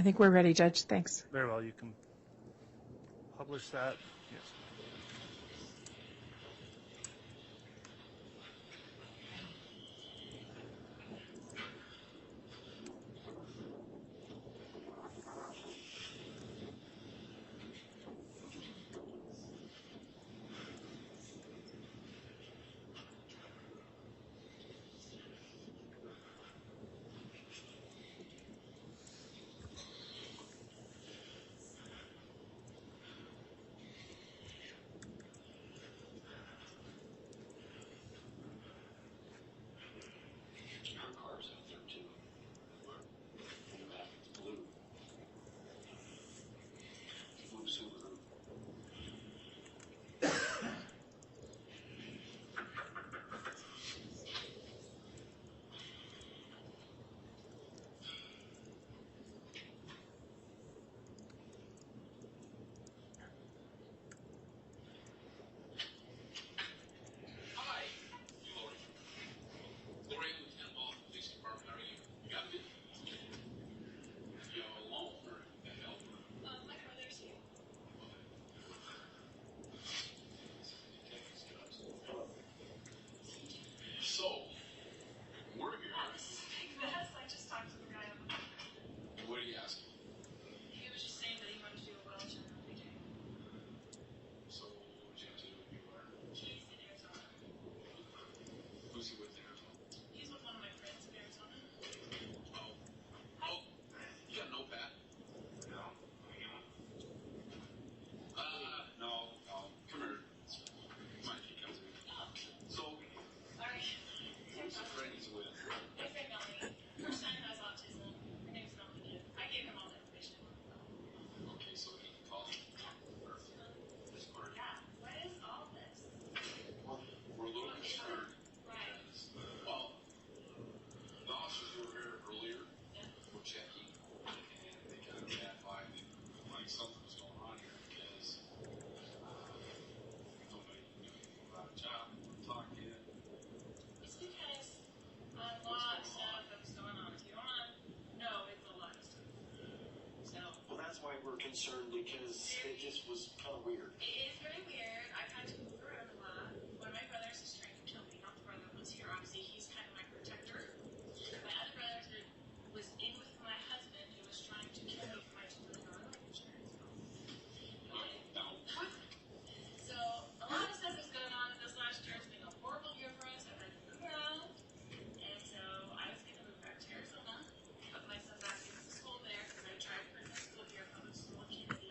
I think we're ready, Judge. Thanks. Very well. You can publish that. Yes. Concerned because it just was kind of weird. It is very weird. I've had to move around a lot. One of my brothers is trying to kill me. Not the brother that was here. Obviously, he's kind of my protector. My other brother was in with my husband who was trying to kill me for my $2 million life insurance. So a lot of stuff is going on this last year. It's been a horrible year for us. I've had to move around. And so I was going to move back to Arizona. But my son's asking me to school there because I tried for the school here, public school, Kennedy.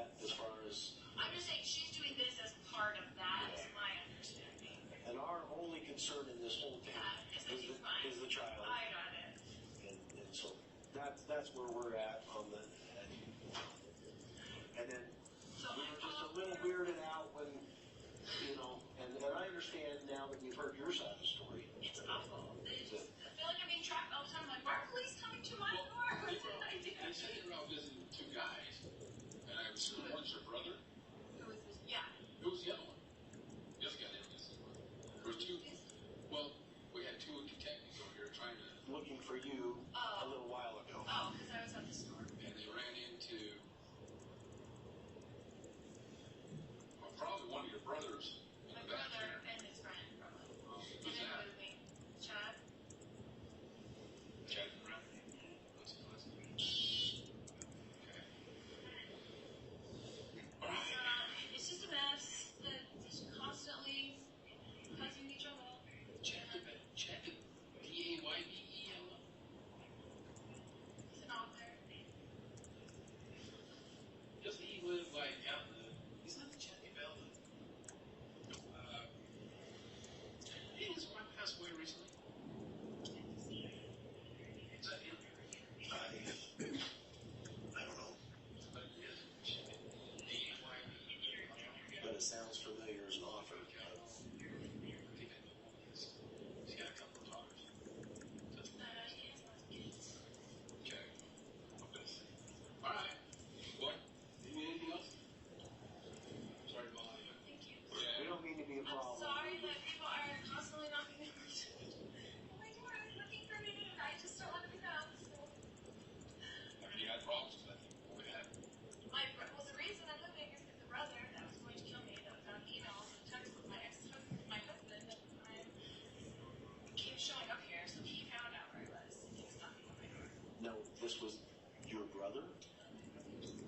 that as far as? I'm just saying she's doing this as part of that, is my understanding. And our only concern in this whole thing is the child. I got it. And so that's where we're at on the. And then So we were just a little weirded out when, you know, and I understand now that we've heard your side of the story. It's awful. I feel like I'm being tracked all the time. Like, why are police coming to my door? What did I do? They said you're out visiting two guys, and I was one's your brother. Who was this? Yeah. Who was the other one? The other guy they were visiting with. There was two. Well, we had two detectives over here trying to. Looking for you a little while ago. Oh, because I was at the store. And they ran into. Well, probably one of your brothers. My brother and his friend, probably. Who's that? With me. Chad. Chad Brown. What's his last name? Okay. All right. It's just a mess. It's constantly causing me trouble. Chad D-A-Y-B-E-L. He's an author. Doesn't he live like out in the? He's not in Chattanooga. Hey, his wife passed away recently. Is that him? I don't know. But it is. D-A-Y-B-E-L. But it sounds familiar as an offer. He's got a couple of daughters. Okay. All right. What? Do you need anything else? Sorry to bother you. Thank you. Yeah. We don't mean to be a I'm problem. sorry that people are constantly knocking at my door looking for me, and I just don't want to be found. So. I mean, you had problems with that. What happened? Well, the reason I'm living is because the brother that was going to kill me, that found emails and texts with my ex-husband, my husband at the time, kept showing up here, so he found out where I was, and he was knocking on my door. No, this was your brother?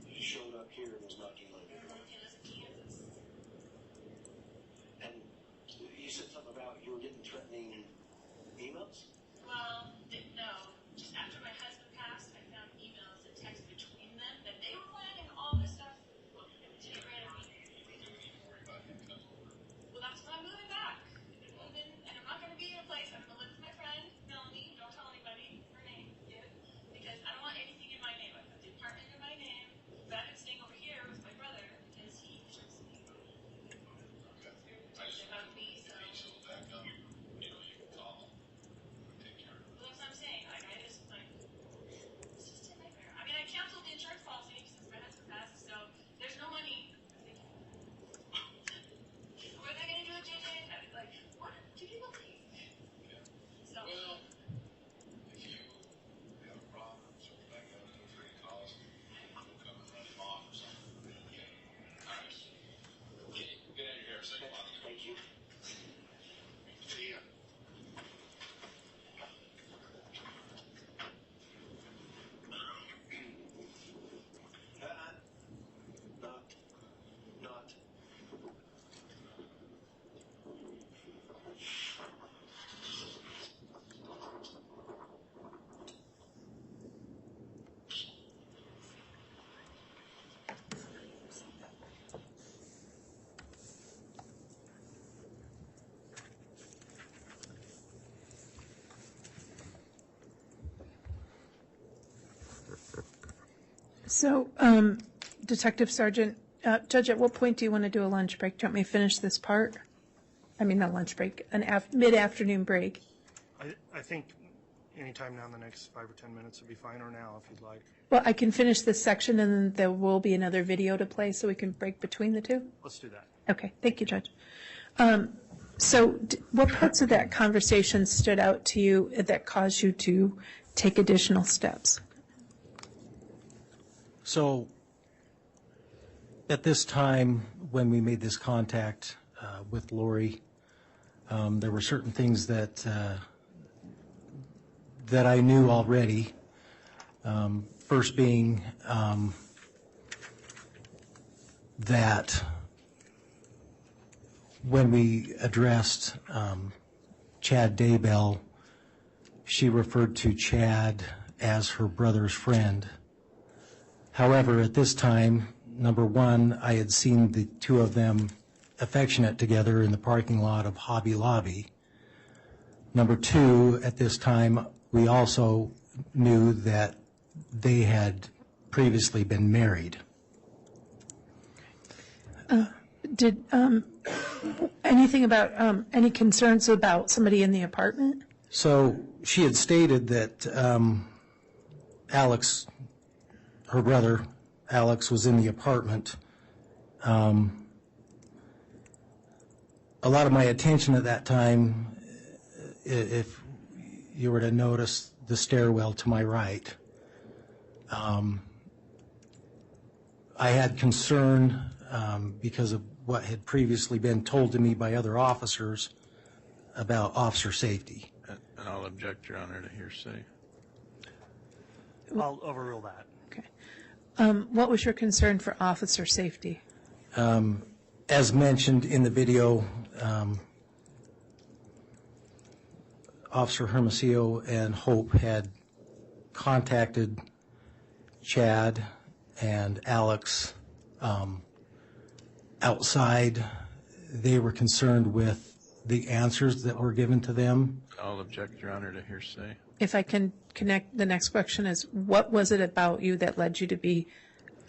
He showed up here and was knocking on your door. He lives in Kansas. And you said something about you were getting threatening emails? Well, no. Just after my husband passed, I found emails and texts between them that they were planning all this stuff to get rid of me. Well, that's when I'm moving back. I'm moving, and I'm not going to be in a place. I'm going to live with my friend, Melanie. Don't tell anybody her name yet, because I don't want anything in my name. I put the apartment in my name, but I've been staying over here with my brother because he trusts me. I just About me, so. she'll back up. You know, you can call. Take care of it. Well, that's what I'm saying. Like, I just, like, it's just a nightmare. I mean, I canceled the insurance policy since my husband passed, so there's no money. What are they going to do with JJ? Like, what do people think? Okay. So, Well, if you have a problem, so back up, feel free to call us. We'll come and run him off or something. Okay. All right. Okay, get out of here. Say goodbye. Thank you. See ya. Not. So, Detective Sergeant, Judge, at what point do you want to do a lunch break? Do you want me to finish this part? I mean, not lunch break, an mid-afternoon break. I think anytime now in the next 5 or 10 minutes would be fine, or now if you'd like. Well, I can finish this section and then there will be another video to play so we can break between the two. Let's do that. Okay, thank you, Judge. So what parts of that conversation stood out to you that caused you to take additional steps? So at this time, when we made this contact with Lori, there were certain things that I knew already. First being that when we addressed Chad Daybell, she referred to Chad as her brother's friend. However, at this time, Number one, I had seen the two of them affectionate together in the parking lot of Hobby Lobby. Number two, at this time, we also knew that they had previously been married. Did anything about any concerns about somebody in the apartment? So she had stated that Alex, her brother, Alex, was in the apartment. A lot of my attention at that time, if you were to notice the stairwell to my right, I had concern because of what had previously been told to me by other officers about officer safety. And I'll object, Your Honor, to hearsay. I'll overrule that. Okay. What was your concern for officer safety? As mentioned in the video, Officer Hermosillo and Hope had contacted Chad and Alex outside. They were concerned with the answers that were given to them. I'll object, Your Honor, to hearsay. If I can connect, the next question is, what was it about you that led you to be,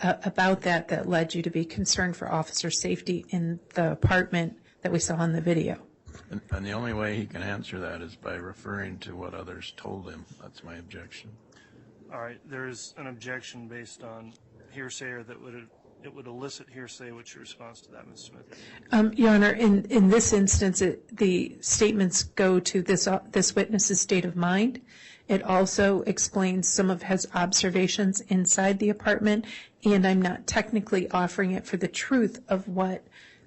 that led you to be concerned for officer safety in the apartment that we saw in the video? And the only way he can answer that is by referring to what others told him. That's my objection. All right, there is an objection based on hearsay, or that it would elicit hearsay. What's your response to that, Ms. Smith? Your Honor, in this instance, the statements go to this witness's state of mind. It also explains some of his observations inside the apartment, and I'm not technically offering it for the truth of what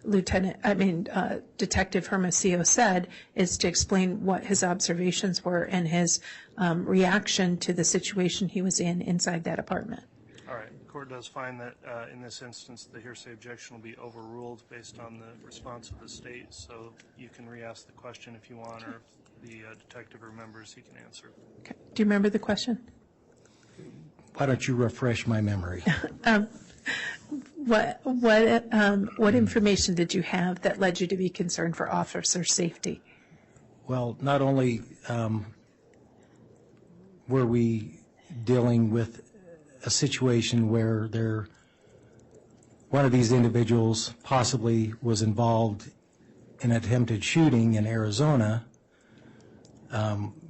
Detective Hermosillo said, is to explain what his observations were and his reaction to the situation he was in inside that apartment. All right, the court does find that in this instance the hearsay objection will be overruled based on the response of the state, so you can re-ask the question if you want, or if the detective remembers, he can answer. Okay. Do you remember the question? Why don't you refresh my memory? What information did you have that led you to be concerned for officer safety? Well, not only were we dealing with a situation where one of these individuals possibly was involved in an attempted shooting in Arizona,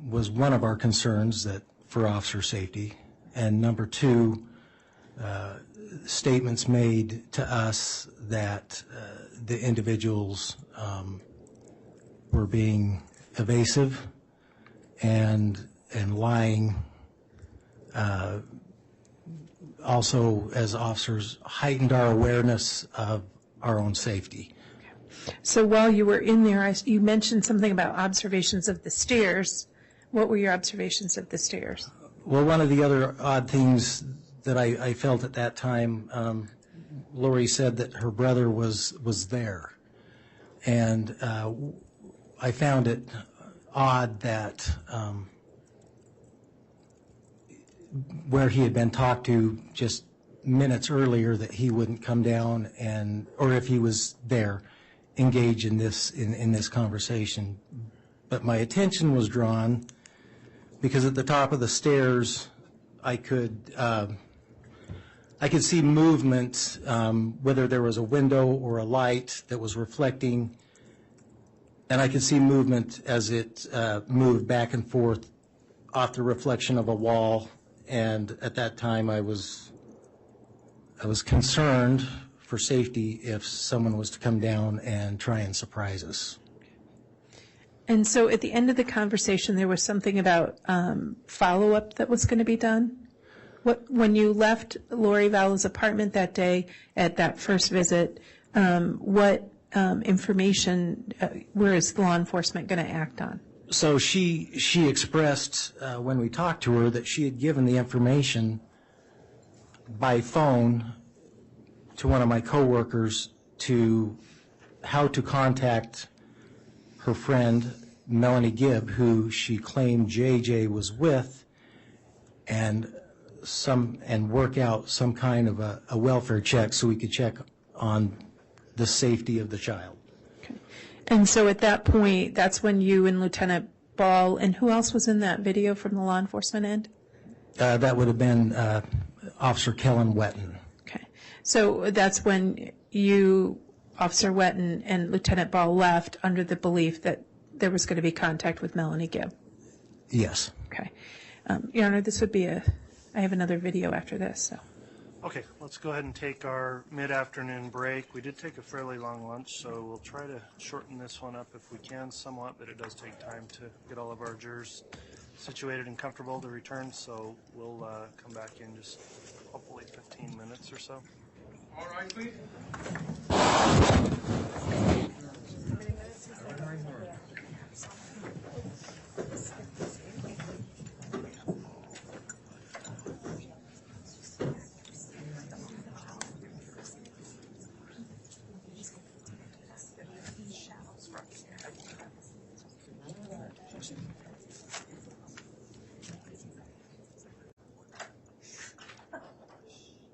was one of our concerns that for officer safety. And number two, statements made to us that the individuals were being evasive and lying. Also, as officers, heightened our awareness of our own safety. So while you were in there, you mentioned something about observations of the stairs. What were your observations of the stairs? Well, one of the other odd things that I felt at that time, Lori said that her brother was there. And I found it odd that where he had been talked to just minutes earlier, that he wouldn't come down and, or if he was there, engage in this conversation. But my attention was drawn because at the top of the stairs, I could see movement, whether there was a window or a light that was reflecting, and I could see movement as it moved back and forth off the reflection of a wall. And at that time, I was concerned for safety if someone was to come down and try and surprise us. And so at the end of the conversation, there was something about follow-up that was going to be done? When you left Lori Vallow's apartment that day at that first visit, what information where is law enforcement going to act on? So she expressed when we talked to her that she had given the information by phone to one of my coworkers to how to contact her friend Melanie Gibb, who she claimed JJ was with, and and work out some kind of a welfare check so we could check on the safety of the child. Okay. And so at that point, that's when you and Lieutenant Ball, and who else was in that video from the law enforcement end? That would have been Officer Kellen Wetton. Okay. So that's when you, Officer Wetton, and Lieutenant Ball left under the belief that there was going to be contact with Melanie Gibb? Yes. Okay. Your Honor, this would be I have another video after this, so. Okay, let's go ahead and take our mid-afternoon break. We did take a fairly long lunch, so we'll try to shorten this one up if we can somewhat, but it does take time to get all of our jurors situated and comfortable to return, so we'll come back in just hopefully 15 minutes or so. All right, please.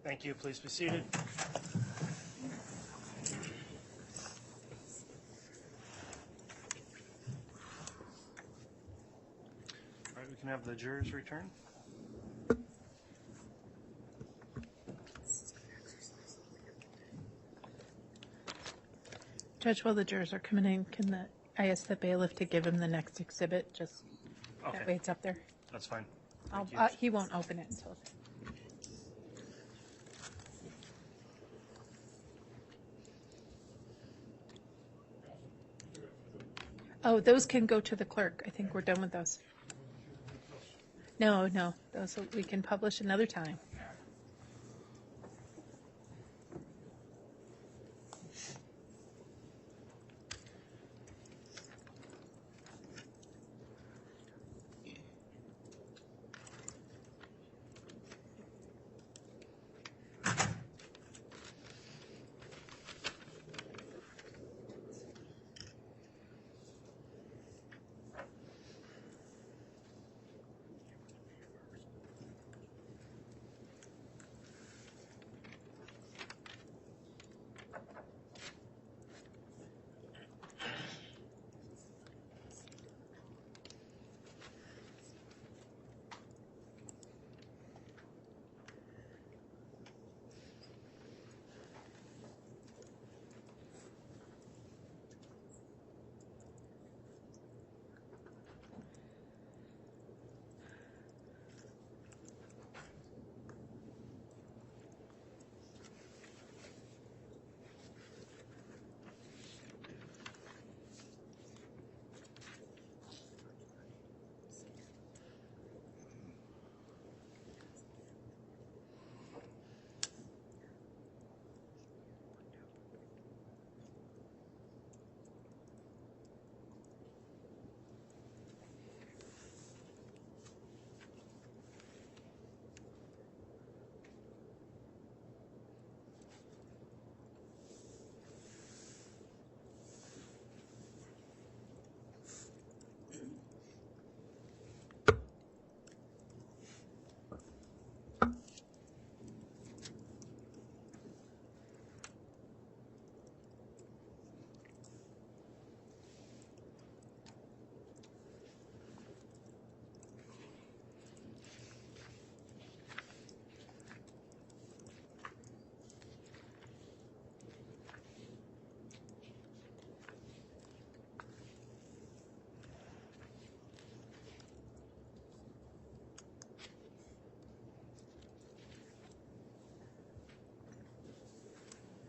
Thank you. Please be seated. All right, we can have the jurors return. Judge, while the jurors are coming in, I ask the bailiff to give him the next exhibit, just that way it's up there? That's fine. He won't open it until. Oh, those can go to the clerk. I think we're done with those. No, those we can publish another time.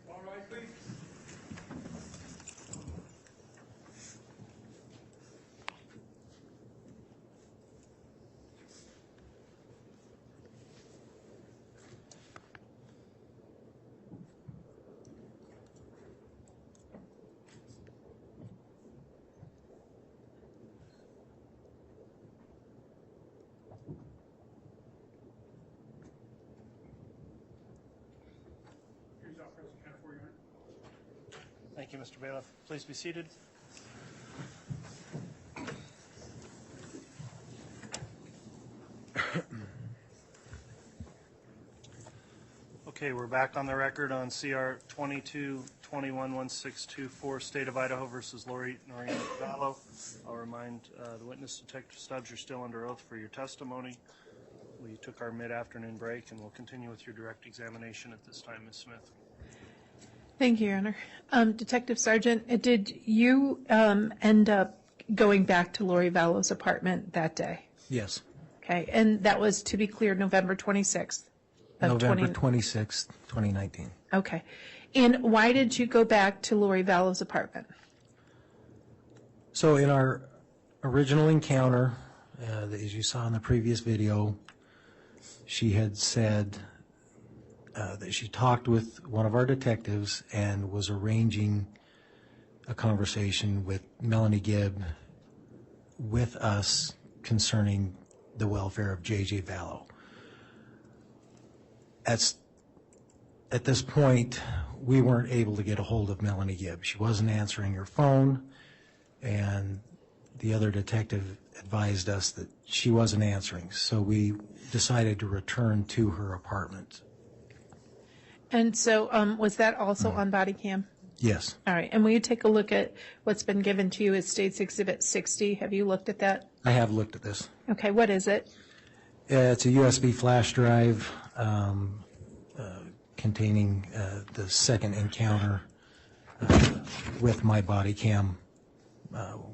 All right, please. Here's our present count for you. Thank you, Mr. Bailiff. Please be seated. Okay, we're back on the record on CR 22-21-1624, State of Idaho versus Lori Vallow. I'll remind the witness, Detective Stubbs, you're still under oath for your testimony. We took our mid-afternoon break, and we'll continue with your direct examination at this time, Ms. Smith. Thank you, Your Honor. Detective Sergeant, did you end up going back to Lori Vallow's apartment that day? Yes. Okay, and that was, to be clear, November 26th? November 26th, 2019. Okay. And why did you go back to Lori Vallow's apartment? So in our original encounter, as you saw in the previous video, she had said that she talked with one of our detectives and was arranging a conversation with Melanie Gibb with us concerning the welfare of J.J. Vallow. At this point, we weren't able to get a hold of Melanie Gibb. She wasn't answering her phone, and the other detective advised us that she wasn't answering. So we decided to return to her apartment. And so was that also on body cam? Yes. All right. And will you take a look at what's been given to you as State's Exhibit 60? Have you looked at that? I have looked at this. Okay. What is it? It's a USB flash drive containing the second encounter with my body cam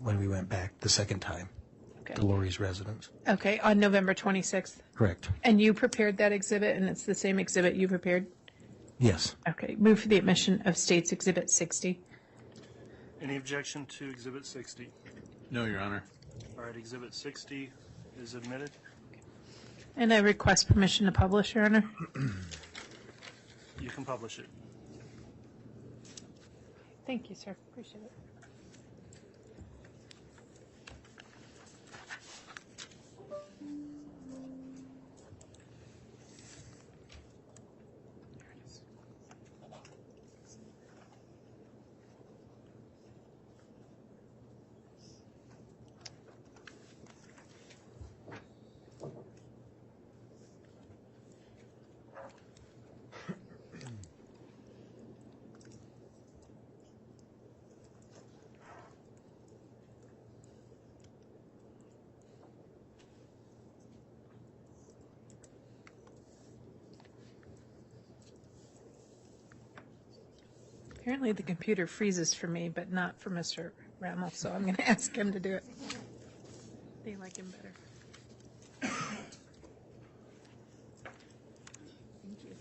when we went back the second time to Lori's residence. Okay. On November 26th? Correct. And you prepared that exhibit, and it's the same exhibit you prepared? Yes. Okay. Move for the admission of State's Exhibit 60. Any objection to Exhibit 60? No, Your Honor. All right, Exhibit 60 is admitted. And I request permission to publish, Your Honor. You can publish it. Thank you, sir. Appreciate it. Apparently the computer freezes for me, but not for Mr. Rammel, so I'm going to ask him to do it. They like him better. Thank you.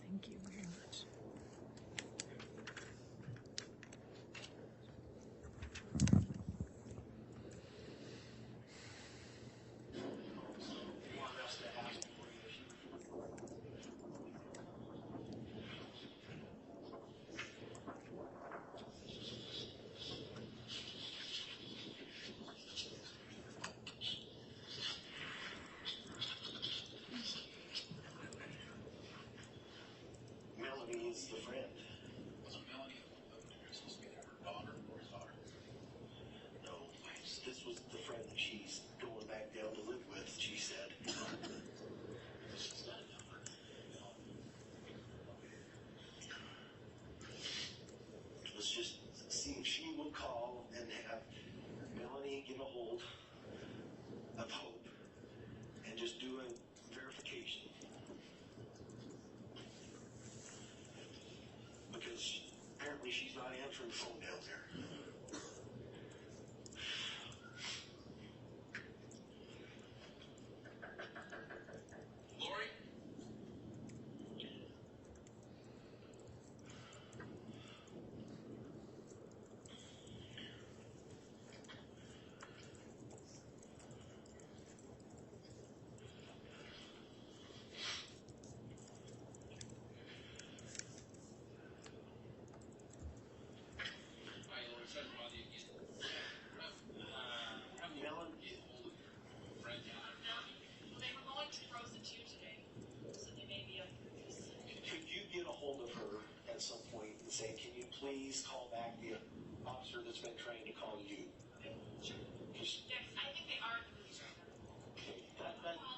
Thank you very much. Melanie is the friend. Wasn't Melanie supposed to be her daughter or his daughter? No, this was the friend that she's going back down to live with, she said. She's got a number. Let's just see if she will call and have Melanie get a hold of Hope and just do a verification. apparently she's not answering the phone down there. Lori? Hi, Lori. Sorry to bother you again. Having Ellen get hold of your friend down there. Well, they were going to Frozen 2 today, so they may be up for this. Could you get a hold of her at some point and say, can you please call back the officer that's been trained to call you? Okay, sure. Just, Yeah, 'cause I think they are in the movies right now. okay.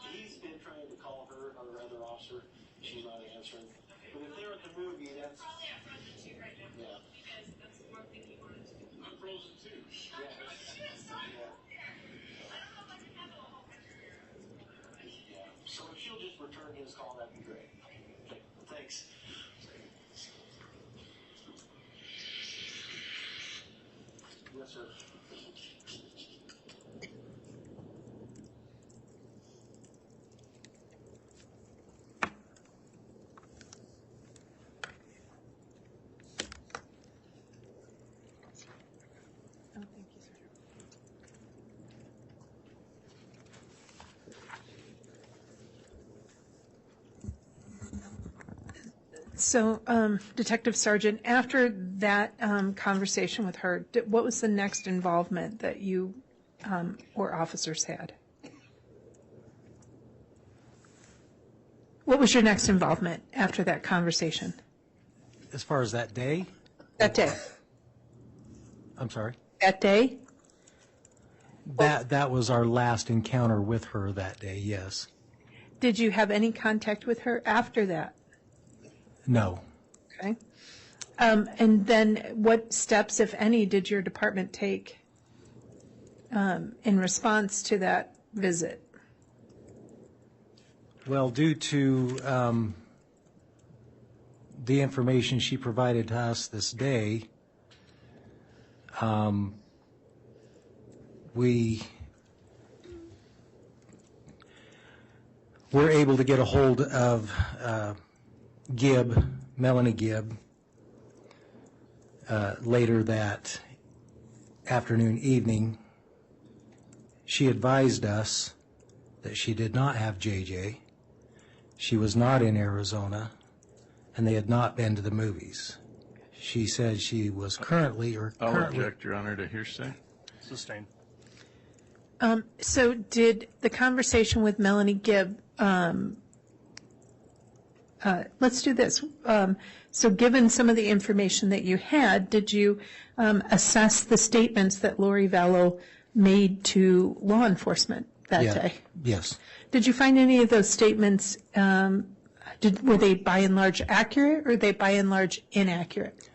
He's been trying to call her or other officer. She's not answering. But if they're at the movie, that's, Probably at Frozen 2 right now. yeah. Because that's one thing he wanted to do. I'm frozen too. Yeah. I don't know if I can handle a whole picture here. Yeah. So if she'll just return his call, that'd be great. Okay, thanks. Yes, sir. Oh, thank you, sir. So, Detective Sergeant, after that conversation with her, what was the next involvement that you or officers had? What was your next involvement after that conversation? As far as that day, That day? I'm sorry, That day? that was our last encounter with her that day, yes. Did you have any contact with her after that? No. Okay. And then what steps, if any, did your department take in response to that visit? Well, due to the information she provided to us this day, we were able to get a hold of Melanie Gibb, later that afternoon, evening. She advised us that she did not have JJ, she was not in Arizona, and they had not been to the movies. She said she was currently. I'll object, Your Honor, to hearsay. Sustained. So did the conversation with Melanie Gibb, let's do this. So given some of the information that you had, did you assess the statements that Lori Vallow made to law enforcement that day? Yes. Did you find any of those statements, were they by and large accurate or were they by and large inaccurate?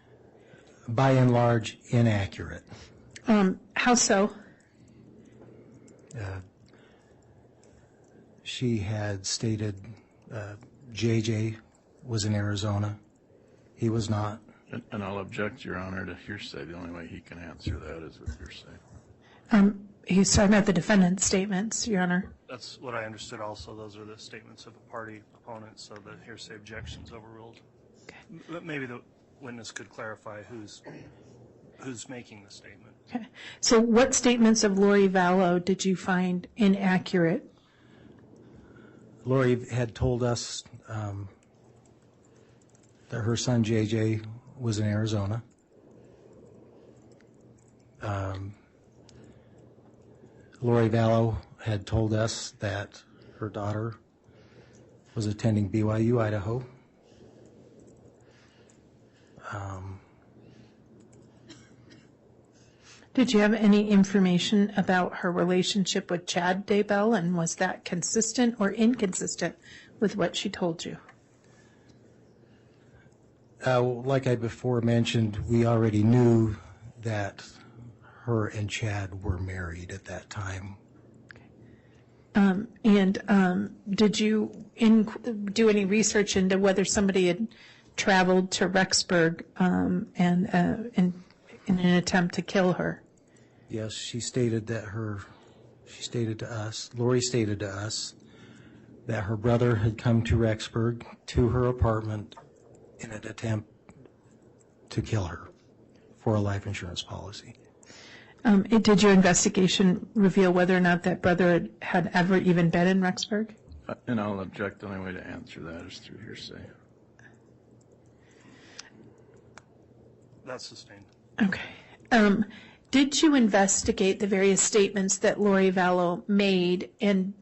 By and large, inaccurate. How so? She had stated JJ was in Arizona. He was not. And I'll object, Your Honor, to hearsay. The only way he can answer that is with hearsay. He's talking about the defendant's statements, Your Honor. That's what I understood also. Those are the statements of a party opponent, so the hearsay objection's overruled. Okay. Maybe the witness could clarify who's making the statement. Okay. So what statements of Lori Vallow did you find inaccurate? Lori had told us that her son JJ was in Arizona. Lori Vallow had told us that her daughter was attending BYU, Idaho. Did you have any information about her relationship with Chad Daybell, and was that consistent or inconsistent with what she told you? Like I before mentioned, we already knew that her and Chad were married at that time. And did you do any research into whether somebody had traveled to Rexburg in an attempt to kill her. Yes, Lori stated to us that her brother had come to Rexburg to her apartment in an attempt to kill her for a life insurance policy. Did your investigation reveal whether or not that brother had ever even been in Rexburg? And I'll object. The only way to answer that is through hearsay. That's sustained. Okay. Did you investigate the various statements that Lori Vallow made, and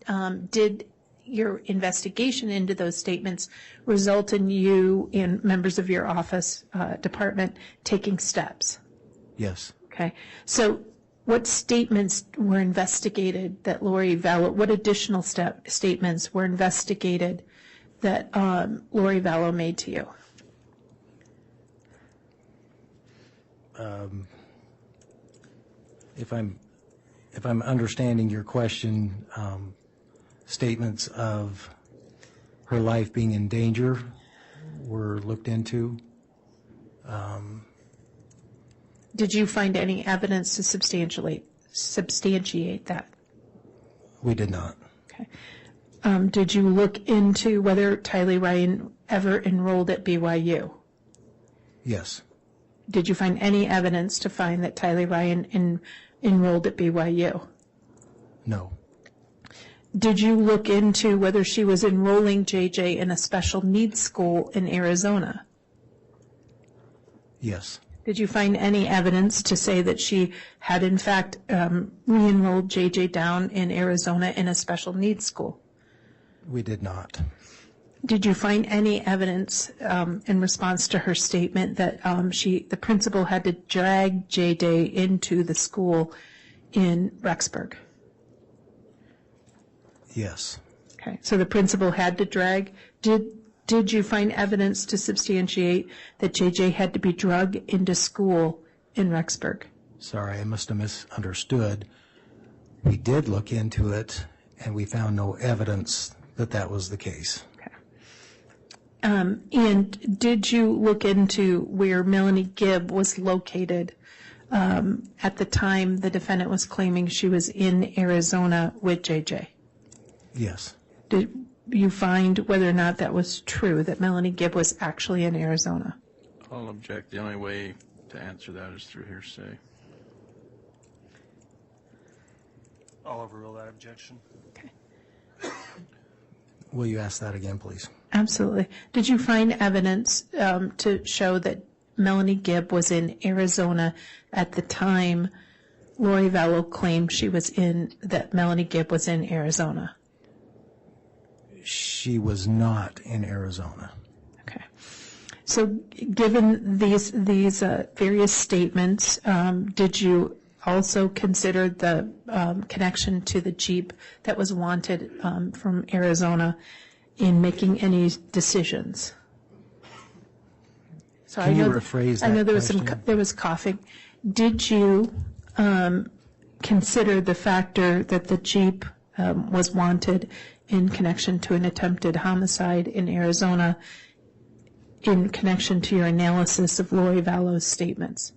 did your investigation into those statements result in you and members of your office department taking steps? Yes. Okay. So what statements were investigated that Lori Vallow, what additional statements were investigated that Lori Vallow made to you? If I'm understanding your question, statements of her life being in danger were looked into. Did you find any evidence to substantiate that? We did not. Okay. Did you look into whether Tylee Ryan ever enrolled at BYU? Yes. Did you find any evidence to find that Tylee Ryan enrolled at BYU? No. Did you look into whether she was enrolling JJ in a special needs school in Arizona? Yes. Did you find any evidence to say that she had in fact re-enrolled JJ down in Arizona in a special needs school? We did not. Did you find any evidence in response to her statement that the principal had to drag JJ into the school in Rexburg? Yes. Okay, so the principal had to drag. Did you find evidence to substantiate that JJ had to be drugged into school in Rexburg? Sorry, I must have misunderstood. We did look into it, and we found no evidence that that was the case. And did you look into where Melanie Gibb was located at the time the defendant was claiming she was in Arizona with JJ? Yes. Did you find whether or not that was true, that Melanie Gibb was actually in Arizona? I'll object. The only way to answer that is through hearsay. I'll overrule that objection. Okay. Will you ask that again, please? Absolutely. Did you find evidence to show that Melanie Gibb was in Arizona at the time Lori Vallow claimed that Melanie Gibb was in Arizona? She was not in Arizona. Okay. So given these various statements, did you also consider the connection to the Jeep that was wanted from Arizona in making any decisions? So Can you rephrase that I know there was coughing. Did you consider the factor that the Jeep was wanted in connection to an attempted homicide in Arizona in connection to your analysis of Lori Vallow's statements?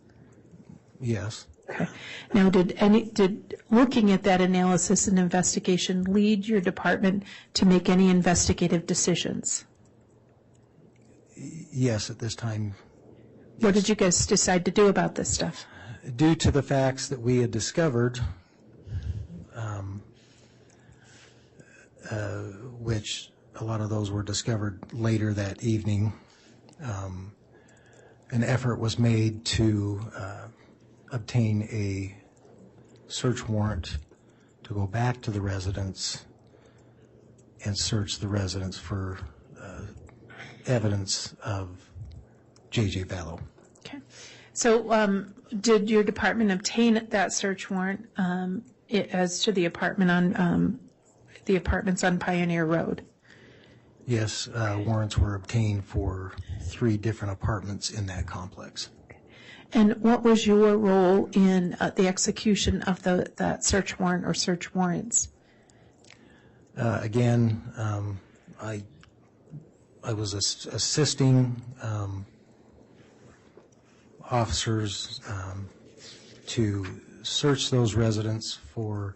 Yes. Okay. Now, did looking at that analysis and investigation lead your department to make any investigative decisions? Yes, at this time. What did you guys decide to do about this stuff? Due to the facts that we had discovered, which a lot of those were discovered later that evening, an effort was made to obtain a search warrant to go back to the residence and search the residence for evidence of J.J. Vallow. Okay. So did your department obtain that search warrant as to the apartment on the apartments on Pioneer Road? Yes, warrants were obtained for 3 different apartments in that complex. And what was your role in the execution of that search warrant or search warrants? Again, I was assisting officers to search those residents for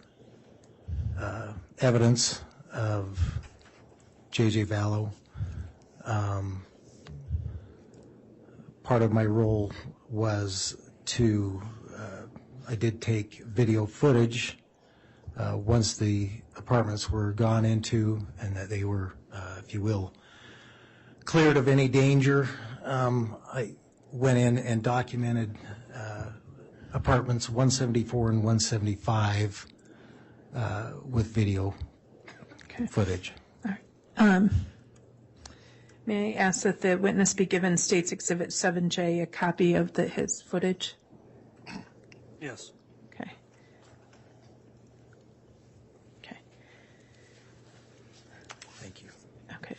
evidence of J.J. Vallow. Part of my role was I did take video footage once the apartments were gone into and that they were, if you will, cleared of any danger. I went in and documented apartments 174 and 175 with video footage. All right. May I ask that the witness be given State's Exhibit 7J a copy of his footage? Yes. Okay. Okay. Thank you. Okay.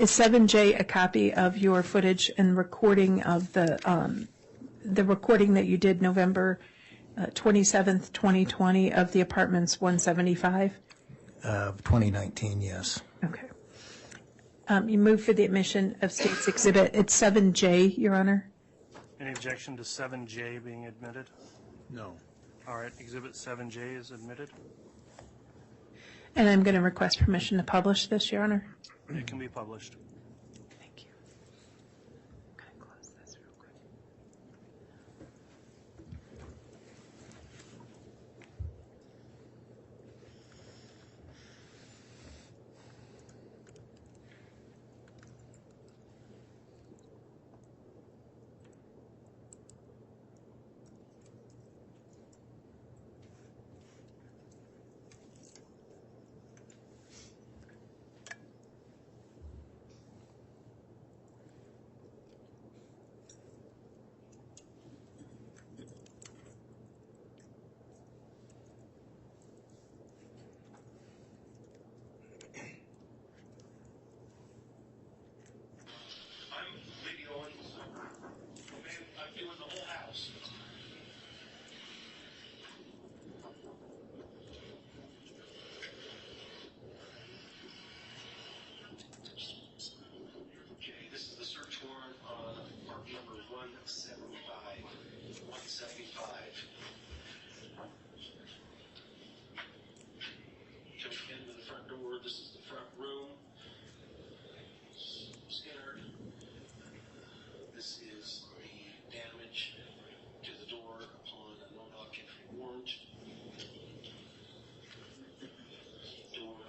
Is 7J a copy of your footage and recording of the recording that you did November 27th, 2020 of the apartments 175? Of 2019, yes. Okay. You move for the admission of State's Exhibit. It's 7J, Your Honor. Any objection to 7J being admitted? No. All right, Exhibit 7J is admitted. And I'm going to request permission to publish this, Your Honor. It can be published. Thank you. I'm going to close this real quick. I'm videoing, man, I'm doing the whole house. Okay, this is the search warrant on part number 175. 175. Just into the front door. This is the front room. Skinner. This is the damage to the door upon a no-knock entry warrant. Door.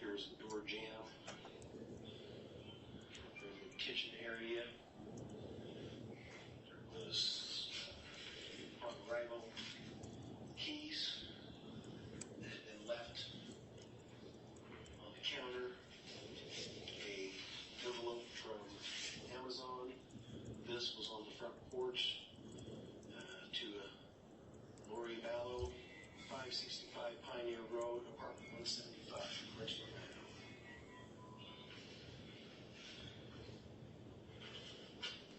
Here's the door jamb. The kitchen area. There was on arrival keys that had been left on the counter. A envelope from Amazon. This was on the front porch to Lori Vallow, 565 Pioneer Road, apartment 175, Richmond.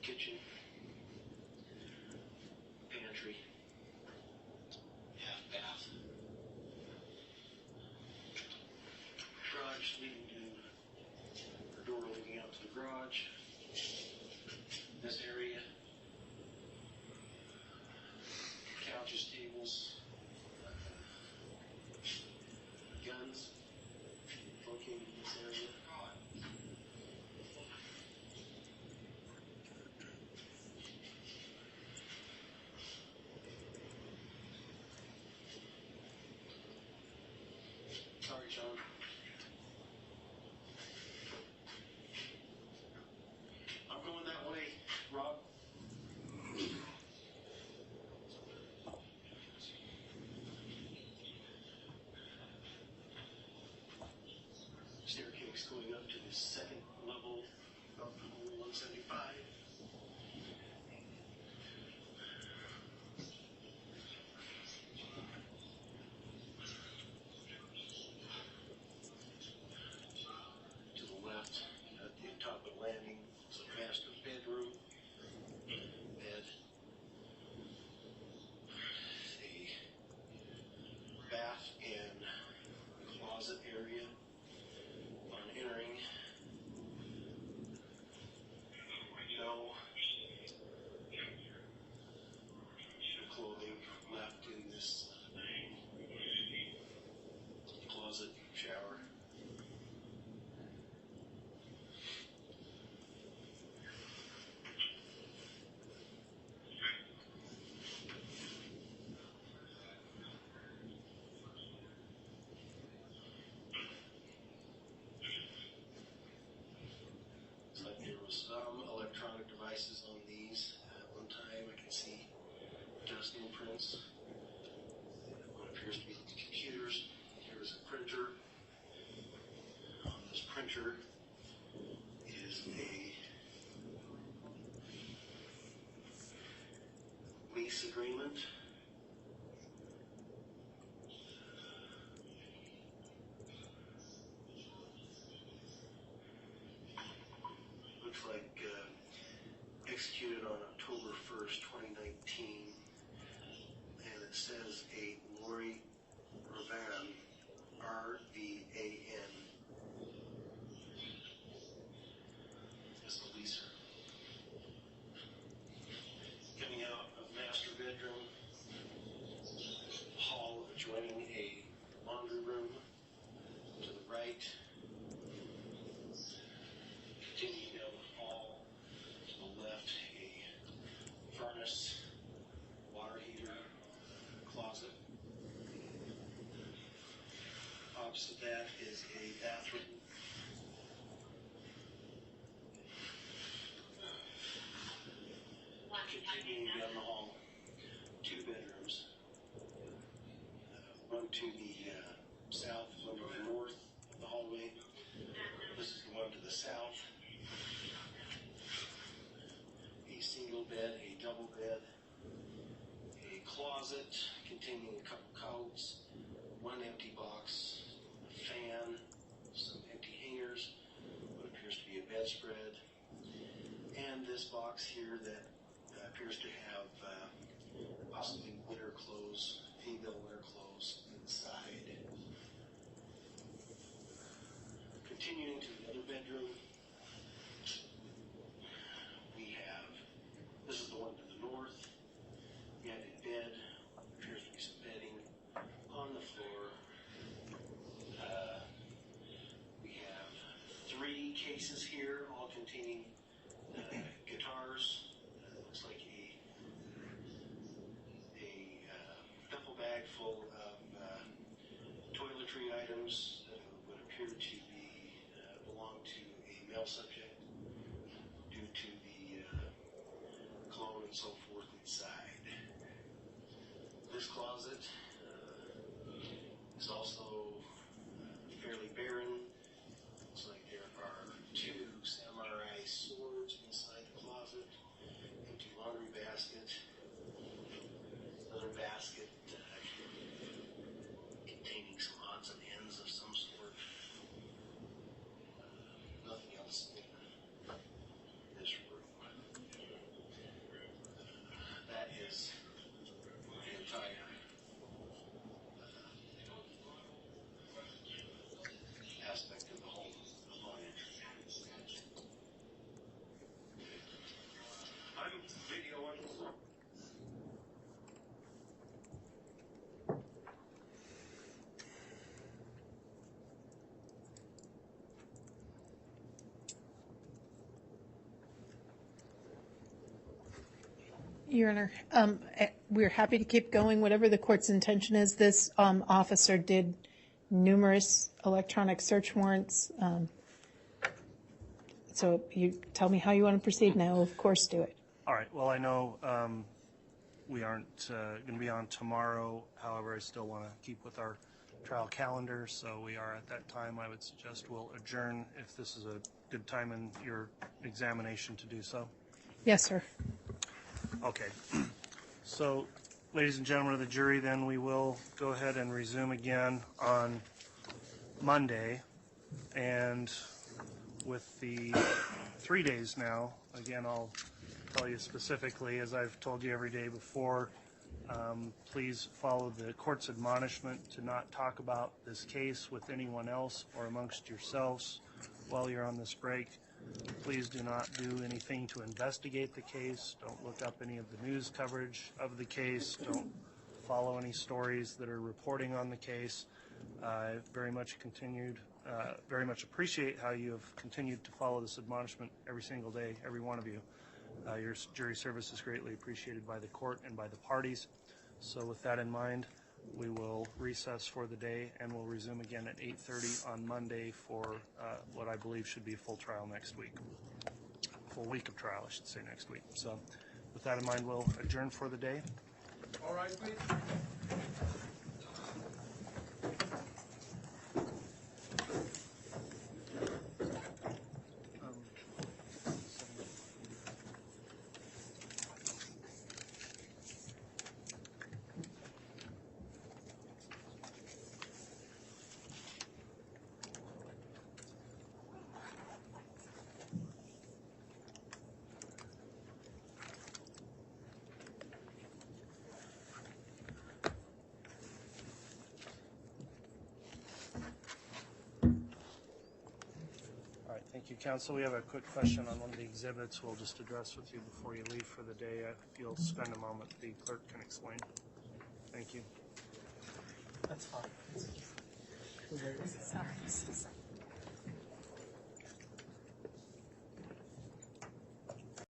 Kitchen, pantry, half bath, garage leading to, or door leading out to the garage. This area, couches, tables, guns, located in this area. Sorry, Sean. I'm going that way, Rob. dust imprints. What appears to be computers. Here is a printer. On this printer is a lease agreement. Looks like executed on October 1st, 2019. And it says a Lori Vallow, R-V-A-N, as the leaser. Coming out of master bedroom, hall adjoining a laundry room to the right. Continuing down the hall to the left, a furnace, water heater, closet. Opposite that is a bathroom. Continuing down the hall, 2 bedrooms. One to the south, one to the north of the hallway. This is the one to the south. A single bed, a double bed, a closet containing a couple coats, 1 empty box, a fan, some empty hangers, what appears to be a bedspread, and this box here that appears to have possibly winter clothes, female winter clothes inside. Continuing to the other bedroom, we have, this is the one to the north. We have a bed, appears to be some bedding on the floor. We have 3 cases here, all containing guitars. Looks like a duffel bag full of toiletry items that would appear to be belong to a male subject due to the cologne and so forth inside. This closet is also fairly barren. Looks like there are 2 samurai swords inside the closet, empty laundry basket, another basket containing some odds and ends of some sort. Nothing else in this room. That is the entire aspect of the home. I'm videoing. Your Honor, we're happy to keep going, whatever the court's intention is. This officer did numerous electronic search warrants. So you tell me how you want to proceed now. Of course, do it. All right. Well, I know we aren't going to be on tomorrow. However, I still want to keep with our trial calendar, so we are at that time. I would suggest we'll adjourn if this is a good time in your examination to do so. Yes, sir. Okay. So, ladies and gentlemen of the jury, then we will go ahead and resume again on Monday. And with the 3 days now, again, I'll tell you specifically, as I've told you every day before, please follow the court's admonishment to not talk about this case with anyone else or amongst yourselves while you're on this break. Please do not do anything to investigate the case. Don't look up any of the news coverage of the case. Don't follow any stories that are reporting on the case. I very much appreciate how you have continued to follow this admonishment every single day, every one of you. Your jury service is greatly appreciated by the court and by the parties. So with that in mind, we will recess for the day and we'll resume again at 8:30 on Monday for what I believe should be a full trial next week. A full week of trial, I should say, next week. So with that in mind, we'll adjourn for the day. All right, please. All right, thank you, counsel. We have a quick question on one of the exhibits we'll just address with you before you leave for the day. If you'll spend a moment, the clerk can explain. Thank you. Sorry.